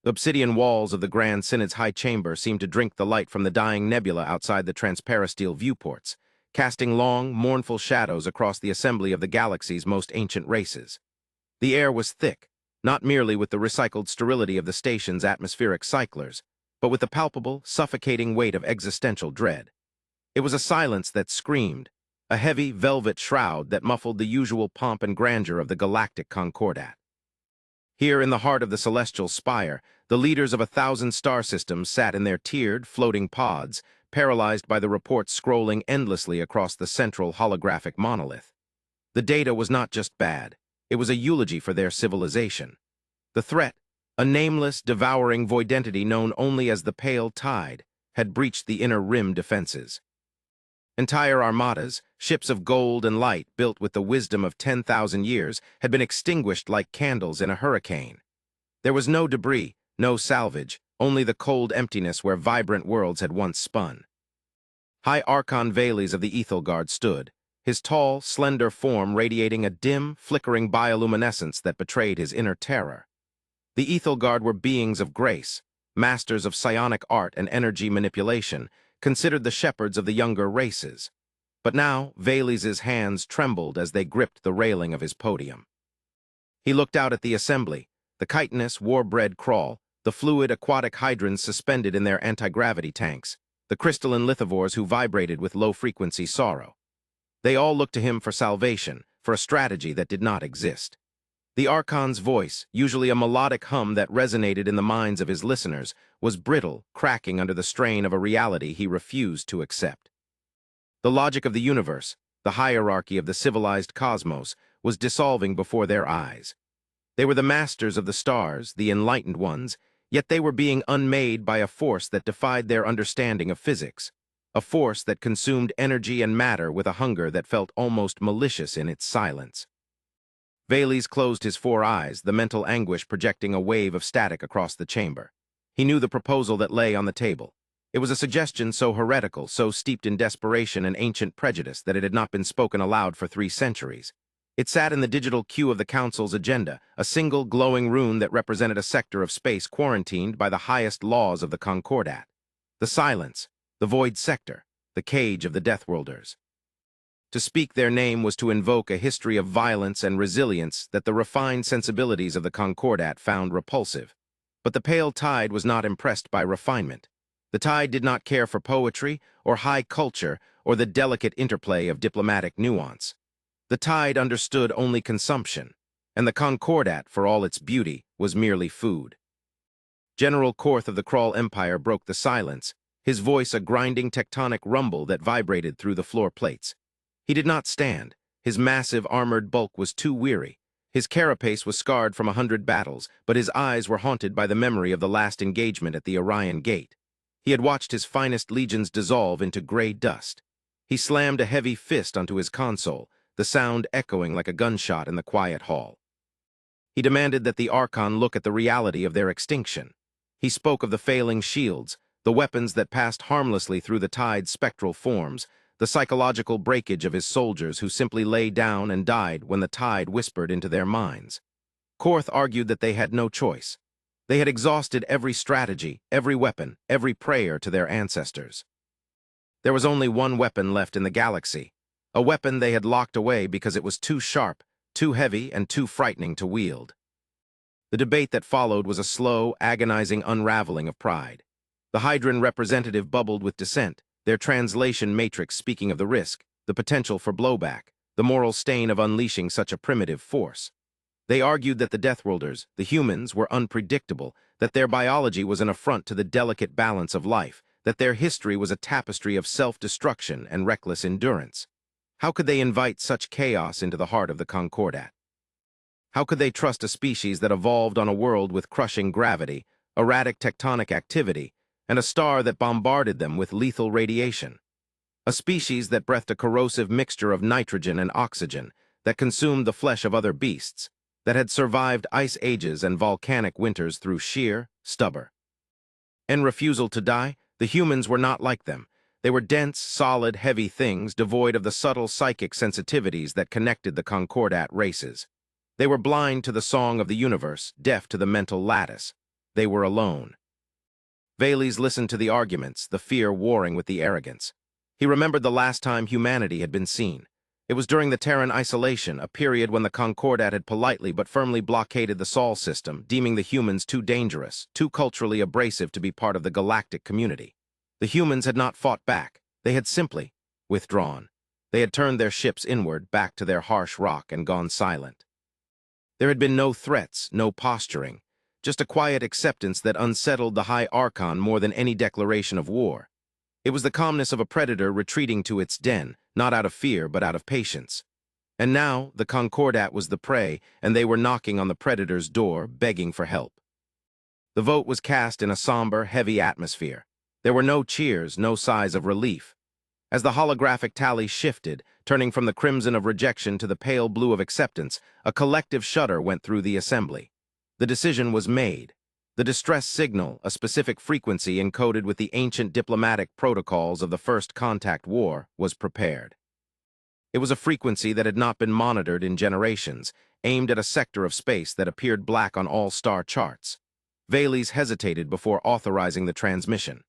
The obsidian walls of the Grand Synod's high chamber seemed to drink the light from the dying nebula outside the transparisteel viewports, casting long, mournful shadows across the assembly of the galaxy's most ancient races. The air was thick, not merely with the recycled sterility of the station's atmospheric cyclers, but with the palpable, suffocating weight of existential dread. It was a silence that screamed, a heavy velvet shroud that muffled the usual pomp and grandeur of the galactic concordat. Here in the heart of the celestial spire, the leaders of 1,000 star systems sat in their tiered, floating pods, paralyzed by the reports scrolling endlessly across the central holographic monolith. The data was not just bad, it was a eulogy for their civilization. The threat, a nameless, devouring voidentity known only as the Pale Tide, had breached the inner rim defenses. Entire armadas, ships of gold and light built with the wisdom of 10,000 years, had been extinguished like candles in a hurricane. There was no debris, no salvage, only the cold emptiness where vibrant worlds had once spun. High Archon Vales of the Ethelgard stood, his tall, slender form radiating a dim, flickering bioluminescence that betrayed his inner terror. The Ethelgard were beings of grace, masters of psionic art and energy manipulation, considered the shepherds of the younger races. But now, Vales's hands trembled as they gripped the railing of his podium. He looked out at the assembly, the chitinous, war-bred crawl, the fluid aquatic hydrants suspended in their anti-gravity tanks, the crystalline lithivores who vibrated with low-frequency sorrow. They all looked to him for salvation, for a strategy that did not exist. The Archon's voice, usually a melodic hum that resonated in the minds of his listeners, was brittle, cracking under the strain of a reality he refused to accept. The logic of the universe, the hierarchy of the civilized cosmos, was dissolving before their eyes. They were the masters of the stars, the enlightened ones, yet they were being unmade by a force that defied their understanding of physics, a force that consumed energy and matter with a hunger that felt almost malicious in its silence. Vales closed his 4 eyes, the mental anguish projecting a wave of static across the chamber. He knew the proposal that lay on the table. It was a suggestion so heretical, so steeped in desperation and ancient prejudice that it had not been spoken aloud for 3 centuries. It sat in the digital queue of the Council's agenda, a single glowing rune that represented a sector of space quarantined by the highest laws of the Concordat. The silence, the void sector, the cage of the Deathworlders. To speak their name was to invoke a history of violence and resilience that the refined sensibilities of the Concordat found repulsive. But the Pale Tide was not impressed by refinement. The Tide did not care for poetry or high culture or the delicate interplay of diplomatic nuance. The Tide understood only consumption, and the Concordat, for all its beauty, was merely food. General Korth of the Krull Empire broke the silence, his voice a grinding tectonic rumble that vibrated through the floor plates. He did not stand. His massive armored bulk was too weary. His carapace was scarred from 100 battles, but his eyes were haunted by the memory of the last engagement at the Orion Gate. He had watched his finest legions dissolve into gray dust. He slammed a heavy fist onto his console, the sound echoing like a gunshot in the quiet hall. He demanded that the Archon look at the reality of their extinction. He spoke of the failing shields, the weapons that passed harmlessly through the Tide's spectral forms, the psychological breakage of his soldiers who simply lay down and died when the Tide whispered into their minds. Korth argued that they had no choice. They had exhausted every strategy, every weapon, every prayer to their ancestors. There was only one weapon left in the galaxy, a weapon they had locked away because it was too sharp, too heavy, and too frightening to wield. The debate that followed was a slow, agonizing unraveling of pride. The Hydran representative bubbled with dissent, their translation matrix speaking of the risk, the potential for blowback, the moral stain of unleashing such a primitive force. They argued that the Deathworlders, the humans, were unpredictable, that their biology was an affront to the delicate balance of life, that their history was a tapestry of self-destruction and reckless endurance. How could they invite such chaos into the heart of the Concordat? How could they trust a species that evolved on a world with crushing gravity, erratic tectonic activity, and a star that bombarded them with lethal radiation? A species that breathed a corrosive mixture of nitrogen and oxygen, that consumed the flesh of other beasts, that had survived ice ages and volcanic winters through sheer stubborn. In refusal to die, the humans were not like them. They were dense, solid, heavy things devoid of the subtle psychic sensitivities that connected the Concordat races. They were blind to the song of the universe, deaf to the mental lattice. They were alone. Valles listened to the arguments, the fear warring with the arrogance. He remembered the last time humanity had been seen. It was during the Terran isolation, a period when the Concordat had politely but firmly blockaded the Sol system, deeming the humans too dangerous, too culturally abrasive to be part of the galactic community. The humans had not fought back. They had simply withdrawn. They had turned their ships inward, back to their harsh rock, and gone silent. There had been no threats, no posturing, just a quiet acceptance that unsettled the High Archon more than any declaration of war. It was the calmness of a predator retreating to its den, not out of fear but out of patience. And now the Concordat was the prey, and they were knocking on the predator's door, begging for help. The vote was cast in a somber, heavy atmosphere. There were no cheers, no sighs of relief. As the holographic tally shifted, turning from the crimson of rejection to the pale blue of acceptance, a collective shudder went through the assembly. The decision was made. The distress signal, a specific frequency encoded with the ancient diplomatic protocols of the First Contact War, was prepared. It was a frequency that had not been monitored in generations, aimed at a sector of space that appeared black on all star charts. Valles hesitated before authorizing the transmission.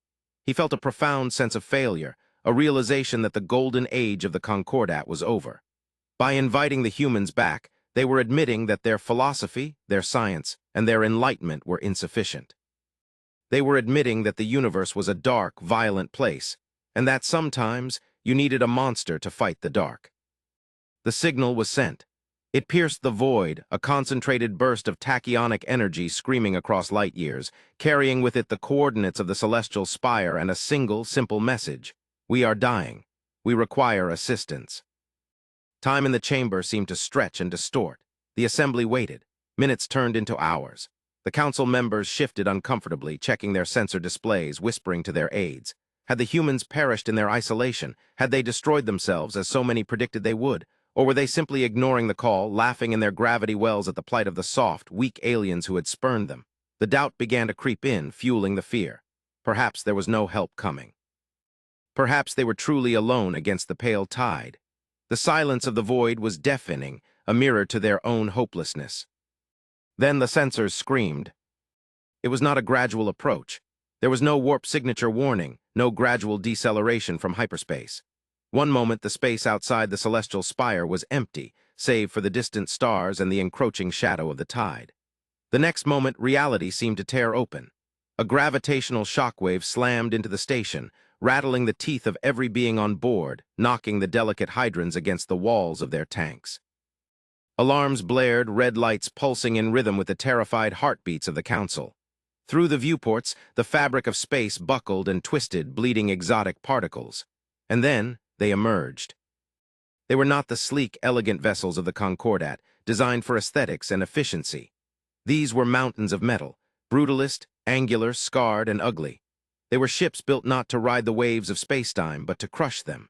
He felt a profound sense of failure, a realization that the golden age of the Concordat was over. By inviting the humans back, they were admitting that their philosophy, their science, and their enlightenment were insufficient. They were admitting that the universe was a dark, violent place, and that sometimes you needed a monster to fight the dark. The signal was sent. It pierced the void, a concentrated burst of tachyonic energy screaming across light years, carrying with it the coordinates of the celestial spire and a single, simple message. We are dying. We require assistance. Time in the chamber seemed to stretch and distort. The assembly waited. Minutes turned into hours. The council members shifted uncomfortably, checking their sensor displays, whispering to their aides. Had the humans perished in their isolation? Had they destroyed themselves, as so many predicted they would? Or were they simply ignoring the call, laughing in their gravity wells at the plight of the soft, weak aliens who had spurned them? The doubt began to creep in, fueling the fear. Perhaps there was no help coming. Perhaps they were truly alone against the pale tide. The silence of the void was deafening, a mirror to their own hopelessness. Then the sensors screamed. It was not a gradual approach. There was no warp signature warning, no gradual deceleration from hyperspace. One moment the space outside the celestial spire was empty, save for the distant stars and the encroaching shadow of the tide. The next moment reality seemed to tear open. A gravitational shockwave slammed into the station, rattling the teeth of every being on board, knocking the delicate hydrants against the walls of their tanks. Alarms blared, red lights pulsing in rhythm with the terrified heartbeats of the council. Through the viewports, the fabric of space buckled and twisted, bleeding exotic particles. And then they emerged. They were not the sleek, elegant vessels of the Concordat, designed for aesthetics and efficiency. These were mountains of metal, brutalist, angular, scarred, and ugly. They were ships built not to ride the waves of spacetime, but to crush them.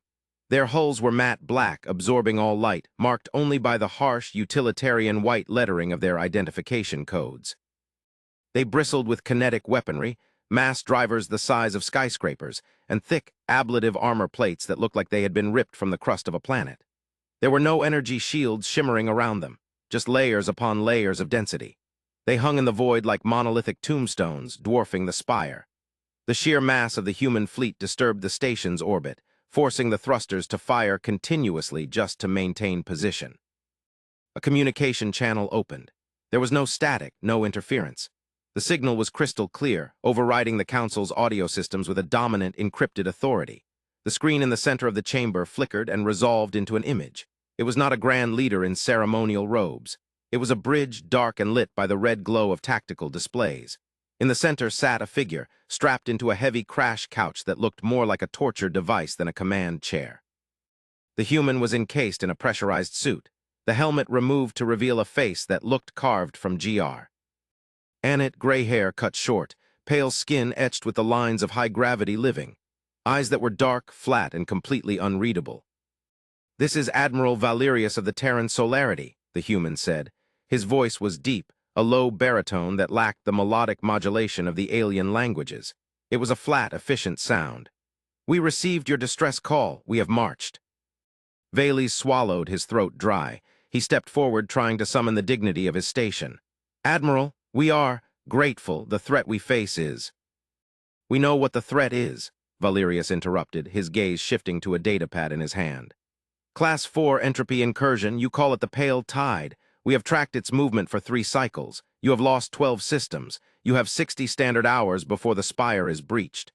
Their hulls were matte black, absorbing all light, marked only by the harsh, utilitarian white lettering of their identification codes. They bristled with kinetic weaponry, mass drivers the size of skyscrapers, and thick, ablative armor plates that looked like they had been ripped from the crust of a planet. There were no energy shields shimmering around them, just layers upon layers of density. They hung in the void like monolithic tombstones, dwarfing the spire. The sheer mass of the human fleet disturbed the station's orbit, forcing the thrusters to fire continuously just to maintain position. A communication channel opened. There was no static, no interference. The signal was crystal clear, overriding the council's audio systems with a dominant, encrypted authority. The screen in the center of the chamber flickered and resolved into an image. It was not a grand leader in ceremonial robes. It was a bridge dark and lit by the red glow of tactical displays. In the center sat a figure, strapped into a heavy crash couch that looked more like a torture device than a command chair. The human was encased in a pressurized suit, the helmet removed to reveal a face that looked carved from GR. Annette, gray hair cut short, pale skin etched with the lines of high-gravity living, eyes that were dark, flat, and completely unreadable. "This is Admiral Valerius of the Terran Solarity," the human said. His voice was deep, a low baritone that lacked the melodic modulation of the alien languages. It was a flat, efficient sound. "We received your distress call. We have marched." Valles swallowed, his throat dry. He stepped forward, trying to summon the dignity of his station. "Admiral, we are..." Grateful, the threat we face is. We know what the threat is, Valerius interrupted, his gaze shifting to a datapad in his hand. Class 4 entropy incursion, you call it the pale tide. We have tracked its movement for 3 cycles. You have lost 12 systems. You have 60 standard hours before the spire is breached.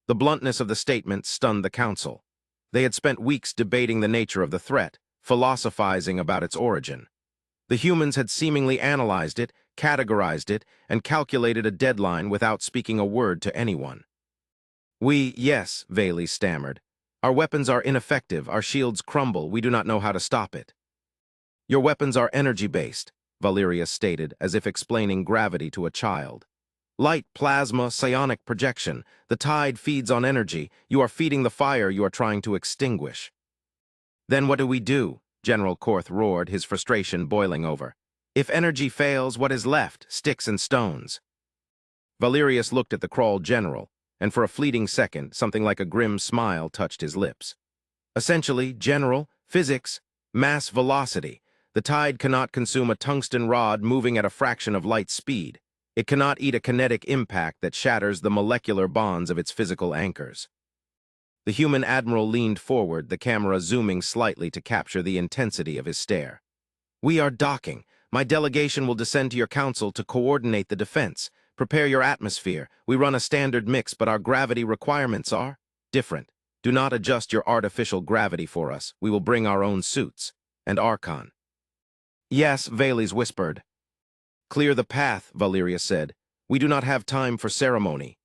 The bluntness of the statement stunned the council. They had spent weeks debating the nature of the threat, philosophizing about its origin. The humans had seemingly analyzed it, categorized it, and calculated a deadline without speaking a word to anyone. Yes, Valey stammered. Our weapons are ineffective, our shields crumble, we do not know how to stop it. Your weapons are energy-based, Valerius stated, as if explaining gravity to a child. Light, plasma, psionic projection. The tide feeds on energy. You are feeding the fire you are trying to extinguish. Then what do we do? General Korth roared, his frustration boiling over. If energy fails, what is left? Sticks and stones. Valerius looked at the Crawl general, and for a fleeting second, something like a grim smile touched his lips. Essentially, General, physics, mass velocity. The tide cannot consume a tungsten rod moving at a fraction of light speed. It cannot eat a kinetic impact that shatters the molecular bonds of its physical anchors. The human admiral leaned forward, the camera zooming slightly to capture the intensity of his stare. We are docking. My delegation will descend to your council to coordinate the defense. Prepare your atmosphere. We run a standard mix, but our gravity requirements are different. Do not adjust your artificial gravity for us. We will bring our own suits. And Archon. Yes, Valey's whispered. Clear the path, Valerius said. We do not have time for ceremony.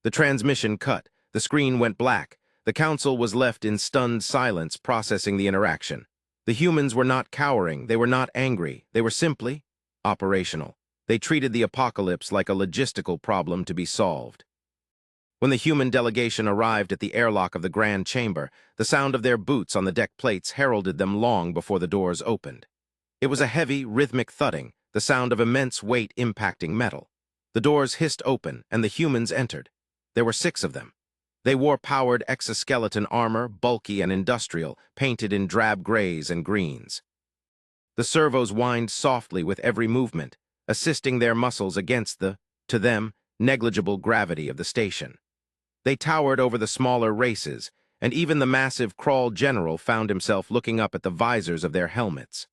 The transmission cut. The screen went black. The council was left in stunned silence, processing the interaction. The humans were not cowering. They were not angry. They were simply operational. They treated the apocalypse like a logistical problem to be solved. When the human delegation arrived at the airlock of the Grand Chamber, the sound of their boots on the deck plates heralded them long before the doors opened. It was a heavy, rhythmic thudding, the sound of immense weight impacting metal. The doors hissed open, and the humans entered. There were 6 of them. They wore powered exoskeleton armor, bulky and industrial, painted in drab grays and greens. The servos whined softly with every movement, assisting their muscles against the, to them, negligible gravity of the station. They towered over the smaller races, and even the massive Crawl general found himself looking up at the visors of their helmets.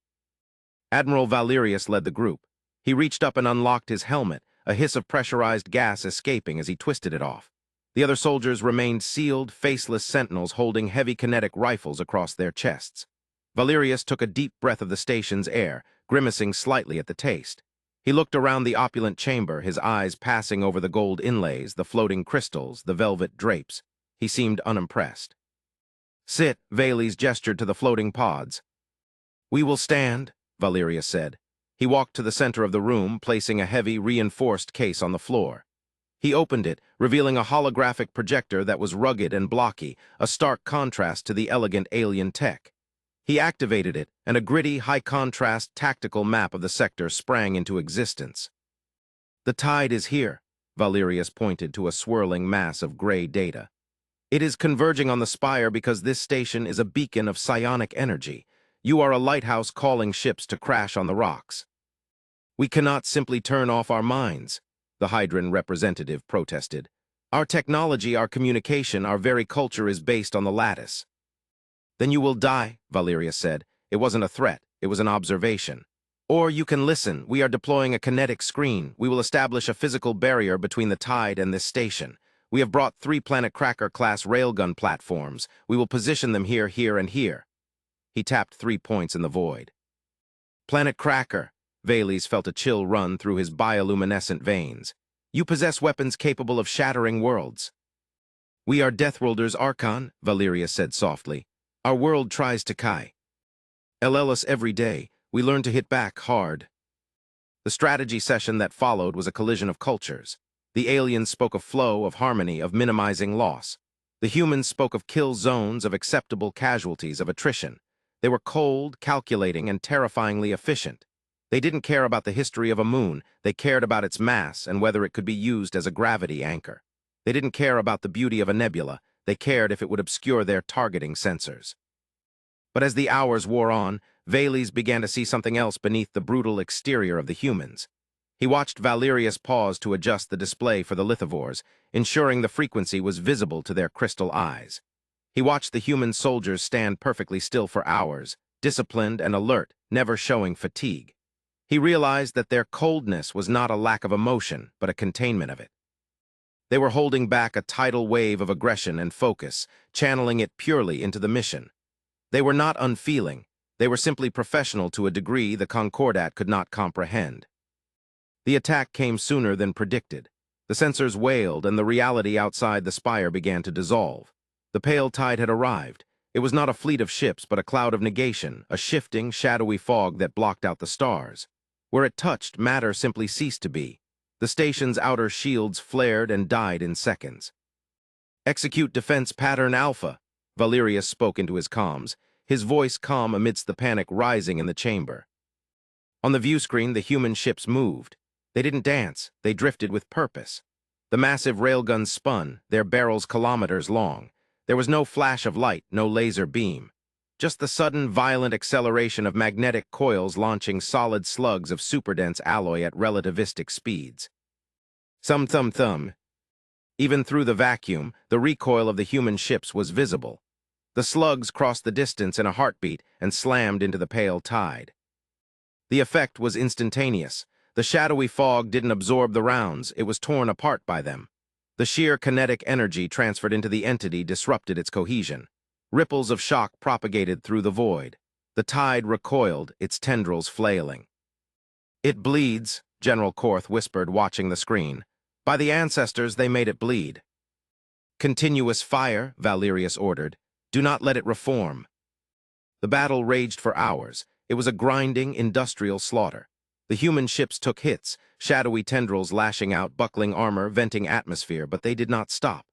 Admiral Valerius led the group. He reached up and unlocked his helmet, a hiss of pressurized gas escaping as he twisted it off. The other soldiers remained sealed, faceless sentinels holding heavy kinetic rifles across their chests. Valerius took a deep breath of the station's air, grimacing slightly at the taste. He looked around the opulent chamber, his eyes passing over the gold inlays, the floating crystals, the velvet drapes. He seemed unimpressed. Sit, Valey's gestured to the floating pods. We will stand, Valerius said. He walked to the center of the room, placing a heavy, reinforced case on the floor. He opened it, revealing a holographic projector that was rugged and blocky, a stark contrast to the elegant alien tech. He activated it, and a gritty, high-contrast tactical map of the sector sprang into existence. The tide is here, Valerius pointed to a swirling mass of gray data. It is converging on the spire because this station is a beacon of psionic energy. You are a lighthouse calling ships to crash on the rocks. We cannot simply turn off our minds, the Hydran representative protested. Our technology, our communication, our very culture is based on the lattice. Then you will die, Valerius said. It wasn't a threat, it was an observation. Or you can listen. We are deploying a kinetic screen. We will establish a physical barrier between the tide and this station. We have brought 3 Planet Cracker-class railgun platforms. We will position them here, here, and here. He tapped 3 points in the void. Planet Cracker. Valey's felt a chill run through his bioluminescent veins. You possess weapons capable of shattering worlds. We are Deathworlders, Archon, Valerius said softly. Our world tries to kai. LL us every day. We learn to hit back hard. The strategy session that followed was a collision of cultures. The aliens spoke of flow, of harmony, of minimizing loss. The humans spoke of kill zones, of acceptable casualties, of attrition. They were cold, calculating, and terrifyingly efficient. They didn't care about the history of a moon. They cared about its mass and whether it could be used as a gravity anchor. They didn't care about the beauty of a nebula. They cared if it would obscure their targeting sensors. But as the hours wore on, Valey's began to see something else beneath the brutal exterior of the humans. He watched Valerius pause to adjust the display for the lithivores, ensuring the frequency was visible to their crystal eyes. He watched the human soldiers stand perfectly still for hours, disciplined and alert, never showing fatigue. He realized that their coldness was not a lack of emotion, but a containment of it. They were holding back a tidal wave of aggression and focus, channeling it purely into the mission. They were not unfeeling. They were simply professional to a degree the Concordat could not comprehend. The attack came sooner than predicted. The sensors wailed, and the reality outside the spire began to dissolve. The pale tide had arrived. It was not a fleet of ships, but a cloud of negation, a shifting, shadowy fog that blocked out the stars. Where it touched, matter simply ceased to be. The station's outer shields flared and died in seconds. "Execute Defense Pattern Alpha," Valerius spoke into his comms, his voice calm amidst the panic rising in the chamber. On the view screen, the human ships moved. They didn't dance, they drifted with purpose. The massive railguns spun, their barrels kilometers long. There was no flash of light, no laser beam. Just the sudden, violent acceleration of magnetic coils launching solid slugs of superdense alloy at relativistic speeds. Thum. Even through the vacuum, the recoil of the human ships was visible. The slugs crossed the distance in a heartbeat and slammed into the pale tide. The effect was instantaneous. The shadowy fog didn't absorb the rounds, it was torn apart by them. The sheer kinetic energy transferred into the entity disrupted its cohesion. Ripples of shock propagated through the void. The tide recoiled, its tendrils flailing. "It bleeds," General Korth whispered, watching the screen. "By the ancestors, they made it bleed." "Continuous fire," Valerius ordered. "Do not let it reform." The battle raged for hours. It was a grinding, industrial slaughter. The human ships took hits, shadowy tendrils lashing out, buckling armor, venting atmosphere, but they did not stop.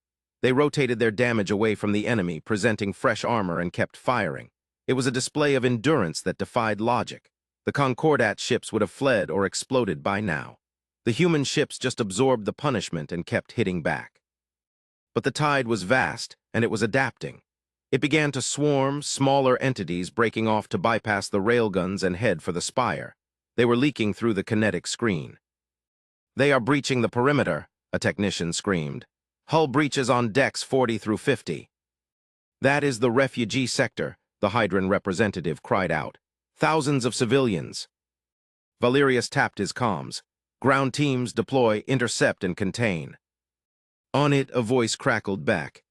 They rotated their damage away from the enemy, presenting fresh armor, and kept firing. It was a display of endurance that defied logic. The Concordat ships would have fled or exploded by now. The human ships just absorbed the punishment and kept hitting back. But the tide was vast, and it was adapting. It began to swarm, smaller entities breaking off to bypass the railguns and head for the spire. They were leaking through the kinetic screen. "They are breaching the perimeter," a technician screamed. "Hull breaches on decks 40 through 50. "That is the refugee sector," the Hydran representative cried out. "Thousands of civilians." Valerius tapped his comms. "Ground teams deploy, intercept, and contain." On it, a voice crackled back.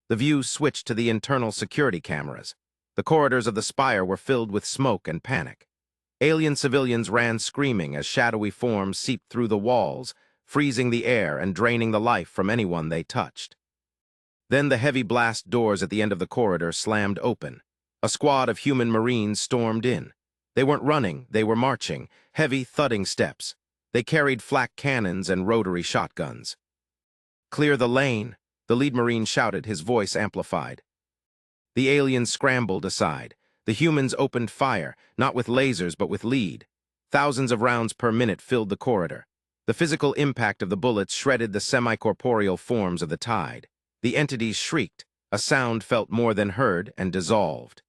The view switched to the internal security cameras. The corridors of the spire were filled with smoke and panic. Alien civilians ran screaming as shadowy forms seeped through the walls, freezing the air and draining the life from anyone they touched. Then the heavy blast doors at the end of the corridor slammed open. A squad of human marines stormed in. They weren't running, they were marching, heavy, thudding steps. They carried flak cannons and rotary shotguns. "Clear the lane," the lead marine shouted, his voice amplified. The aliens scrambled aside. The humans opened fire, not with lasers but with lead. Thousands of rounds per minute filled the corridor. The physical impact of the bullets shredded the semi-corporeal forms of the tide. The entities shrieked, a sound felt more than heard, and dissolved.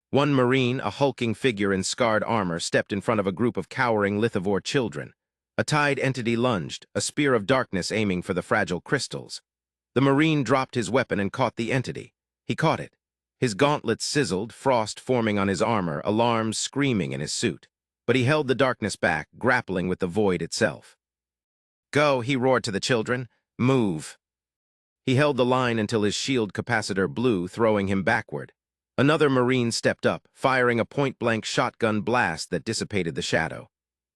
One marine, a hulking figure in scarred armor, stepped in front of a group of cowering lithivore children. A tide entity lunged, a spear of darkness aiming for the fragile crystals. The marine dropped his weapon and caught the entity. He caught it. His gauntlets sizzled, frost forming on his armor, alarms screaming in his suit. But he held the darkness back, grappling with the void itself. "Go," he roared to the children. "Move." He held the line until his shield capacitor blew, throwing him backward. Another marine stepped up, firing a point-blank shotgun blast that dissipated the shadow.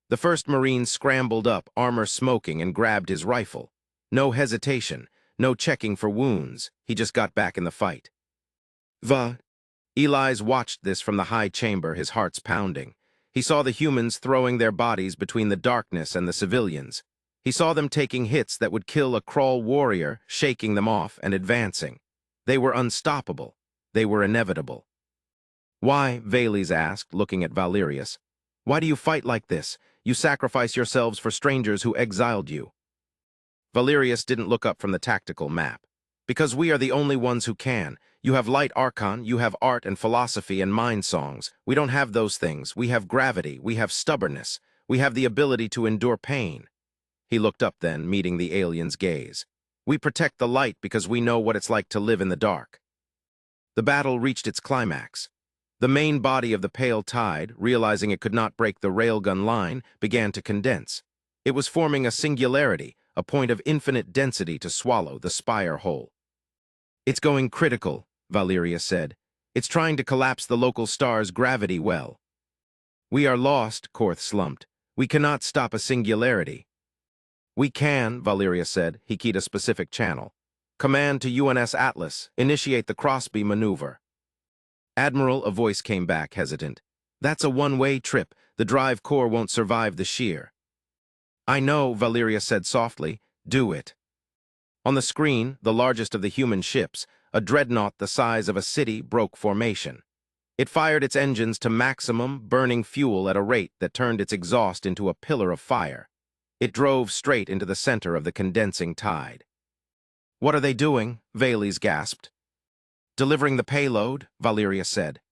The first marine scrambled up, armor smoking, and grabbed his rifle. No hesitation, no checking for wounds. He just got back in the fight. Eli's watched this from the high chamber, his heart's pounding. He saw the humans throwing their bodies between the darkness and the civilians. He saw them taking hits that would kill a crawl warrior, shaking them off and advancing. They were unstoppable. They were inevitable. "Why?" Vales asked, looking at Valerius. "Why do you fight like this? You sacrifice yourselves for strangers who exiled you." Valerius didn't look up from the tactical map. "Because we are the only ones who can. You have light archon, you have art and philosophy and mind songs. We don't have those things. We have gravity, we have stubbornness. We have the ability to endure pain. He looked up then, meeting the alien's gaze. We protect the light because we know what it's like to live in the dark. The battle reached its climax. The main body of the pale tide, realizing it could not break the railgun line, began to condense. It was forming a singularity, a point of infinite density to swallow the spire whole. It's going critical, Valeria said. It's trying to collapse the local star's gravity well. We are lost, Korth slumped. We cannot stop a singularity. We can, Valeria said. He keyed a specific channel. Command to UNS Atlas. Initiate the Crossby maneuver. Admiral, a voice came back, hesitant. That's a one-way trip. The drive core won't survive the shear. I know, Valeria said softly. Do it. On the screen, the largest of the human ships, a dreadnought the size of a city, broke formation. It fired its engines to maximum, burning fuel at a rate that turned its exhaust into a pillar of fire. It drove straight into the center of the condensing tide. What are they doing? Valles gasped. Delivering the payload, Valeria said.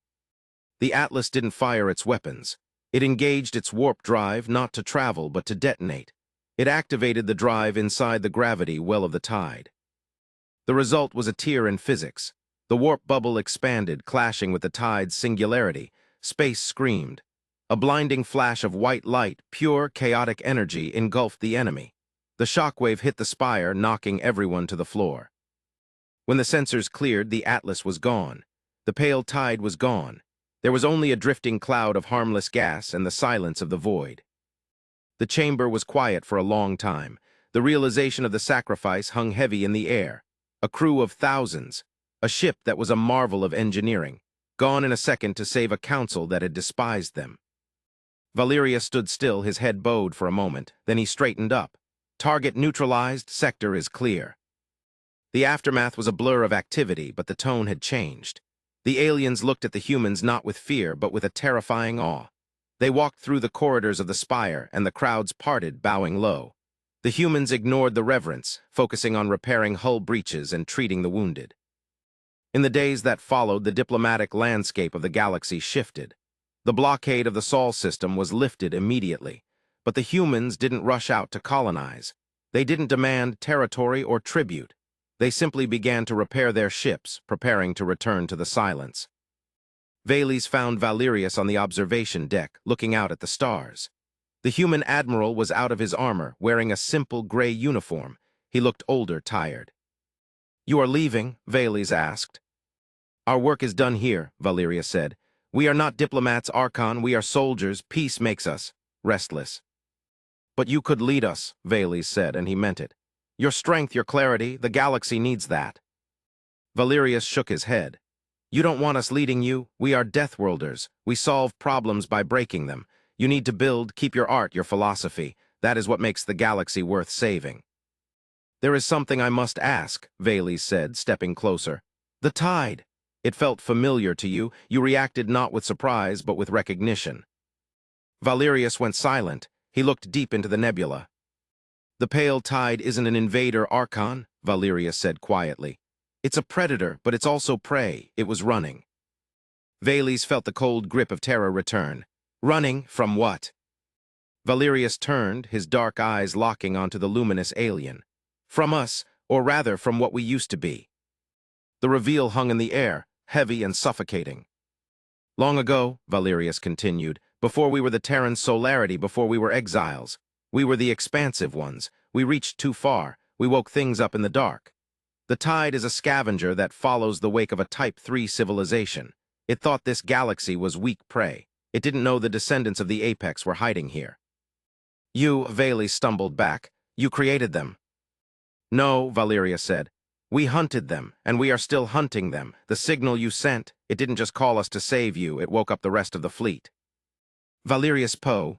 The Atlas didn't fire its weapons. It engaged its warp drive not to travel but to detonate. It activated the drive inside the gravity well of the tide. The result was a tear in physics. The warp bubble expanded, clashing with the tide's singularity. Space screamed. A blinding flash of white light, pure, chaotic energy, engulfed the enemy. The shockwave hit the spire, knocking everyone to the floor. When the sensors cleared, the Atlas was gone. The pale tide was gone. There was only a drifting cloud of harmless gas and the silence of the void. The chamber was quiet for a long time. The realization of the sacrifice hung heavy in the air. A crew of thousands. A ship that was a marvel of engineering. Gone in a second to save a council that had despised them. Valeria stood still, his head bowed for a moment. Then he straightened up. Target neutralized, sector is clear. The aftermath was a blur of activity, but the tone had changed. The aliens looked at the humans not with fear, but with a terrifying awe. They walked through the corridors of the spire, and the crowds parted, bowing low. The humans ignored the reverence, focusing on repairing hull breaches and treating the wounded. In the days that followed, the diplomatic landscape of the galaxy shifted. The blockade of the Sol system was lifted immediately, but the humans didn't rush out to colonize. They didn't demand territory or tribute. They simply began to repair their ships, preparing to return to the silence. Valles found Valerius on the observation deck, looking out at the stars. The human admiral was out of his armor, wearing a simple gray uniform. He looked older, tired. You are leaving? Valles asked. Our work is done here, Valeria said. We are not diplomats, Archon. We are soldiers. Peace makes us restless. But you could lead us, Valles said, and he meant it. Your strength, your clarity, the galaxy needs that. Valerius shook his head. You don't want us leading you. We are Deathworlders. We solve problems by breaking them. You need to build, keep your art, your philosophy. That is what makes the galaxy worth saving. There is something I must ask, Valles said, stepping closer. The tide. It felt familiar to you. You reacted not with surprise, but with recognition. Valerius went silent. He looked deep into the nebula. The pale tide isn't an invader, Archon, Valerius said quietly. It's a predator, but it's also prey. It was running. Valles felt the cold grip of terror return. Running from what? Valerius turned, his dark eyes locking onto the luminous alien. From us, or rather from what we used to be. The reveal hung in the air, heavy and suffocating. Long ago, Valerius continued, before we were the Terran Solarity, before we were exiles, we were the expansive ones. We reached too far. We woke things up in the dark. The tide is a scavenger that follows the wake of a Type 3 civilization. It thought this galaxy was weak prey. It didn't know the descendants of the Apex were hiding here. You, Valles stumbled back. You created them. No, Valeria said. We hunted them, and we are still hunting them. The signal you sent, it didn't just call us to save you, it woke up the rest of the fleet. Valerius Poe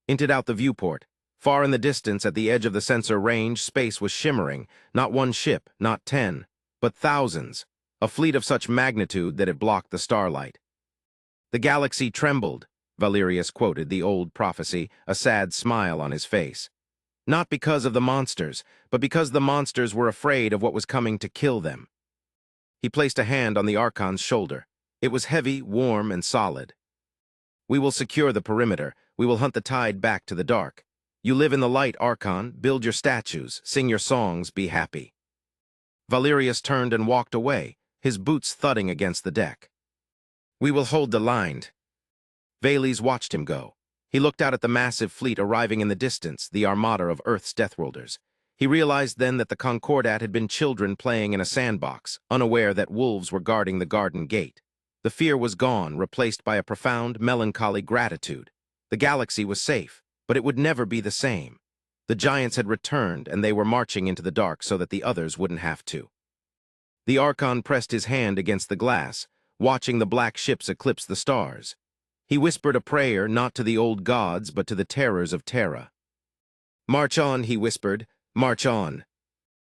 hinted out the viewport. Far in the distance, at the edge of the sensor range, space was shimmering. Not one ship, not 10, but thousands. A fleet of such magnitude that it blocked the starlight. The galaxy trembled, Valerius quoted the old prophecy, a sad smile on his face. Not because of the monsters, but because the monsters were afraid of what was coming to kill them. He placed a hand on the Archon's shoulder. It was heavy, warm, and solid. We will secure the perimeter. We will hunt the tide back to the dark. You live in the light, Archon. Build your statues, sing your songs, be happy." Valerius turned and walked away, his boots thudding against the deck. "We will hold the line." Vales watched him go. He looked out at the massive fleet arriving in the distance, the armada of Earth's Deathworlders. He realized then that the Concordat had been children playing in a sandbox, unaware that wolves were guarding the garden gate. The fear was gone, replaced by a profound, melancholy gratitude. The galaxy was safe, but it would never be the same. The giants had returned, and they were marching into the dark so that the others wouldn't have to. The Archon pressed his hand against the glass, watching the black ships eclipse the stars. He whispered a prayer not to the old gods, but to the terrors of Terra. "March on," he whispered, "march on.